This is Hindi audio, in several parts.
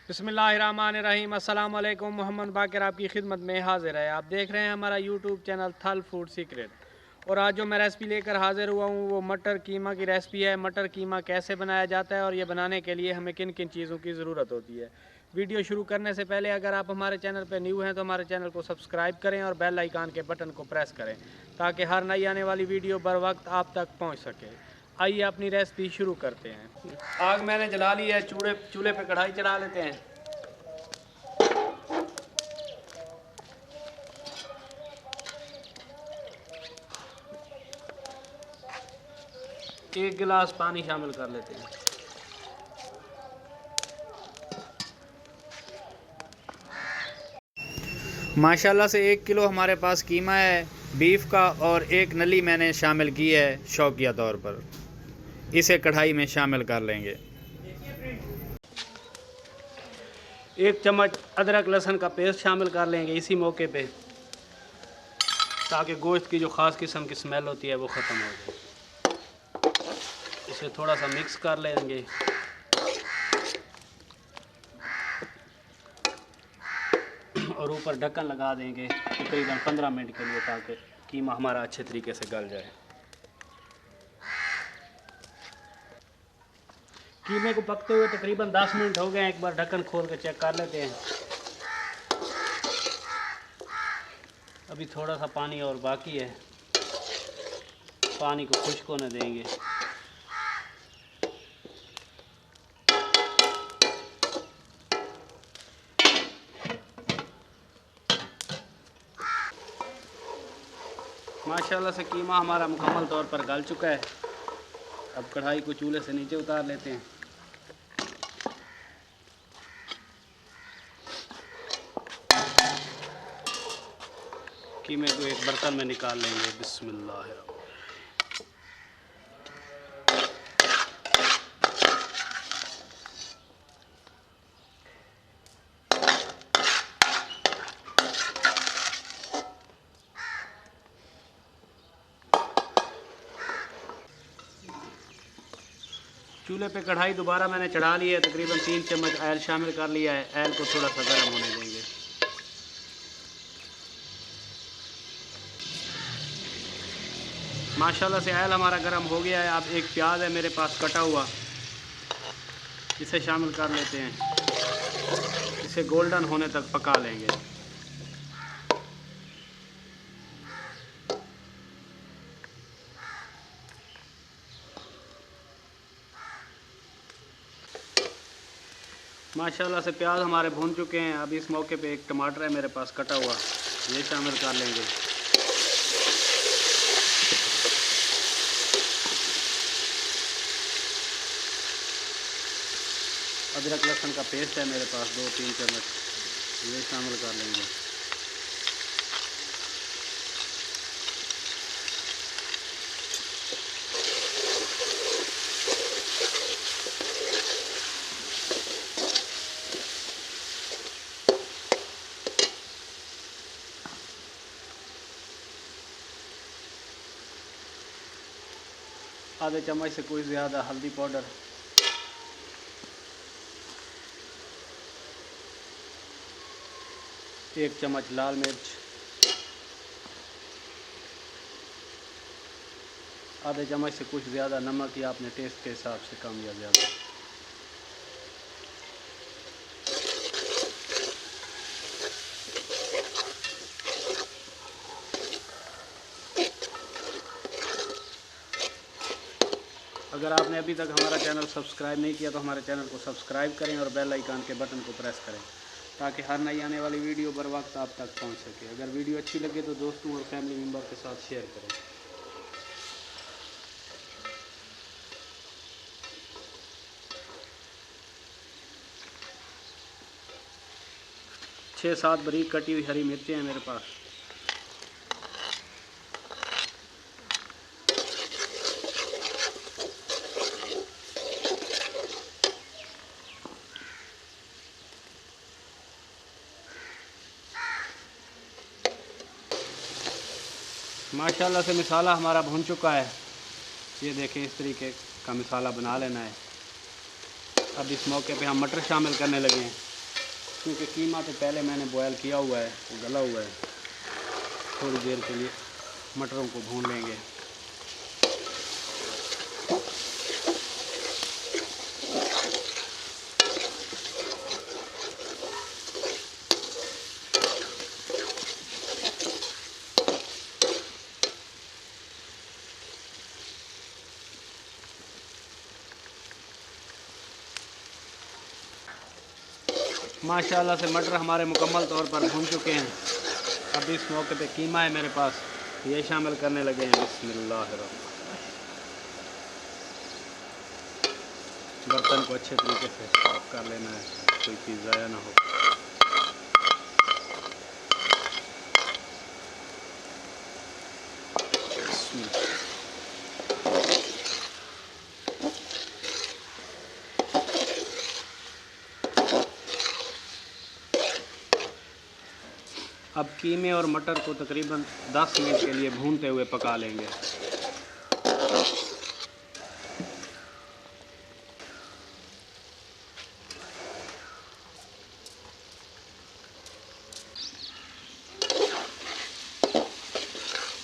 बिस्मिल्लाहिर्रहमानिर्रहीम। अस्सलाम वालेकुम। मोहम्मद बाकर आपकी खिदमत में हाजिर है। आप देख रहे हैं हमारा यूट्यूब चैनल थल फूड सीक्रेट। और आज जो मैं रेसिपी लेकर हाजिर हुआ हूँ वो मटर कीमा की रेसिपी है। मटर कीमा कैसे बनाया जाता है और ये बनाने के लिए हमें किन किन चीज़ों की ज़रूरत होती है। वीडियो शुरू करने से पहले अगर आप हमारे चैनल पर न्यू हैं तो हमारे चैनल को सब्सक्राइब करें और बेल आइकान के बटन को प्रेस करें ताकि हर नई आने वाली वीडियो बर वक्त आप तक पहुँच सके। आइए अपनी रेसिपी शुरू करते हैं। आग मैंने जला ली है, चूल्हे पे कढ़ाई चढ़ा लेते हैं। एक गिलास पानी शामिल कर लेते हैं। माशाल्लाह से 1 किलो हमारे पास कीमा है बीफ का और एक नली मैंने शामिल की है शौकिया तौर पर। इसे कढ़ाई में शामिल कर लेंगे। 1 चम्मच अदरक लहसुन का पेस्ट शामिल कर लेंगे इसी मौके पे, ताकि गोश्त की जो ख़ास किस्म की स्मेल होती है वो ख़त्म हो जाए। इसे थोड़ा सा मिक्स कर लेंगे। और ऊपर ढक्कन लगा देंगे तकरीबन 15 मिनट के लिए, ताकि कीमा हमारा अच्छे तरीके से गल जाए। कीमे को पकते हुए तकरीबन 10 मिनट हो गए हैं। एक बार ढक्कन खोल के चेक कर लेते हैं। अभी थोड़ा सा पानी और बाकी है, पानी को खुश्क होने देंगे। माशाल्लाह से कीमा हमारा मुकम्मल तौर पर गल चुका है। अब कढ़ाई को चूल्हे से नीचे उतार लेते हैं। कीमे को एक बर्तन में निकाल लेंगे। बिस्मिल्लाह। चूल्हे पे कढ़ाई दोबारा मैंने चढ़ा ली है। तकरीबन 3 चम्मच ऑयल शामिल कर लिया है। ऑयल को थोड़ा सा गर्म होने देंगे। माशाल्लाह से ऑयल हमारा गर्म हो गया है। अब एक प्याज है मेरे पास कटा हुआ, इसे शामिल कर लेते हैं। इसे गोल्डन होने तक पका लेंगे। माशाल्लाह से प्याज हमारे भून चुके हैं। अब इस मौके पे एक टमाटर है मेरे पास कटा हुआ, ये शामिल कर लेंगे। अदरक लहसुन का पेस्ट है मेरे पास 2-3 चम्मच, ये शामिल कर लेंगे। आधे चम्मच से कोई ज़्यादा हल्दी पाउडर, एक चम्मच लाल मिर्च, आधे चम्मच से कुछ ज़्यादा नमक, या अपने टेस्ट के हिसाब से कम या ज़्यादा। अगर आपने अभी तक हमारा चैनल सब्सक्राइब नहीं किया तो हमारे चैनल को सब्सक्राइब करें और बेल आइकन के बटन को प्रेस करें, ताकि हर नई आने वाली वीडियो बर वक्त आप तक पहुंच सके। अगर वीडियो अच्छी लगे तो दोस्तों और फैमिली मेम्बर के साथ शेयर करें। छः 7 बारीक कटी हुई हरी मिर्चें हैं मेरे पास। माशाल्लाह से मसाला हमारा भुन चुका है। ये देखें, इस तरीके का मसाला बना लेना है। अब इस मौके पे हम मटर शामिल करने लगे हैं। क्योंकि कीमा तो पहले मैंने बॉयल किया हुआ है, गला हुआ है। थोड़ी देर के लिए मटरों को भून लेंगे। माशाल्लाह से मटर हमारे मुकम्मल तौर पर भून चुके हैं। अब इस मौके पे कीमा है मेरे पास, ये शामिल करने लगे हैं। बिस्मिल्लाहिर्रहमानिर्रहीम। बर्तन को अच्छे तरीके से साफ कर लेना है, कोई चीज़ ज़ाया ना हो। अब कीमे और मटर को तकरीबन 10 मिनट के लिए भूनते हुए पका लेंगे।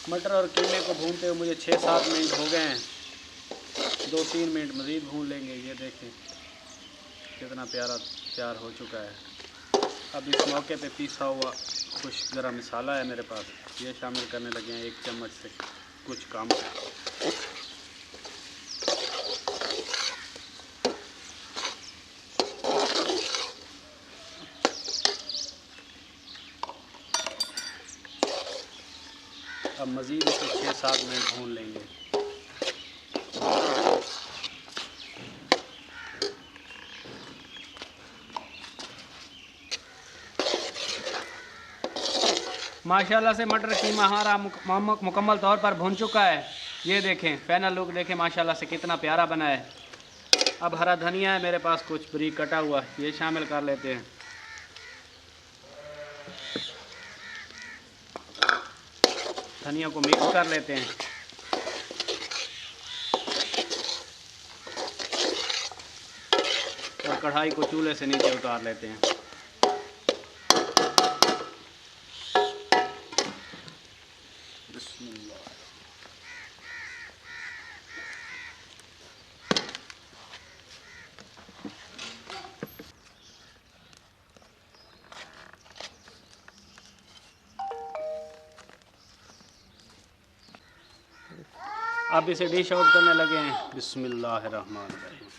मटर और कीमे को भूनते हुए मुझे 6-7 मिनट हो गए हैं। 2-3 मिनट मज़ीद भून लेंगे। ये देखें कितना प्यारा तैयार हो चुका है। अब इस मौके पे पीसा हुआ कुछ गरम मसाला है मेरे पास, ये शामिल करने लगे हैं 1 चम्मच से कुछ कम। अब मज़ीद इसे 6-7 मिनट भून लेंगे। माशाल्लाह से मटर कीमा हमारा मुकम्मल तौर पर भून चुका है। ये देखें, फाइनल लुक देखें माशाल्लाह से कितना प्यारा बना है। अब हरा धनिया है मेरे पास कुछ बारीक कटा हुआ, ये शामिल कर लेते हैं। धनिया को मिक्स कर लेते हैं। और कढ़ाई को चूल्हे से नीचे उतार लेते हैं। अब इसे डिश आउट करने लगे हैं। बिस्मिल्लाहिर्रहमानिर्रहीम।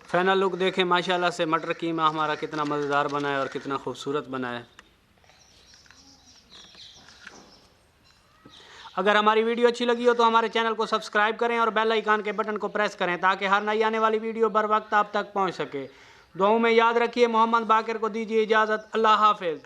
फाइनल लुक देखें माशाल्लाह से मटर कीमा हमारा कितना मज़ेदार बना है और कितना खूबसूरत बना है। अगर हमारी वीडियो अच्छी लगी हो तो हमारे चैनल को सब्सक्राइब करें और बेल आइकन के बटन को प्रेस करें ताकि हर नई आने वाली वीडियो बर वक्त आप तक पहुंच सके। दुआओं में याद रखिए। मोहम्मद बाकिर को दीजिए इजाज़त। अल्लाह हाफ़िज़।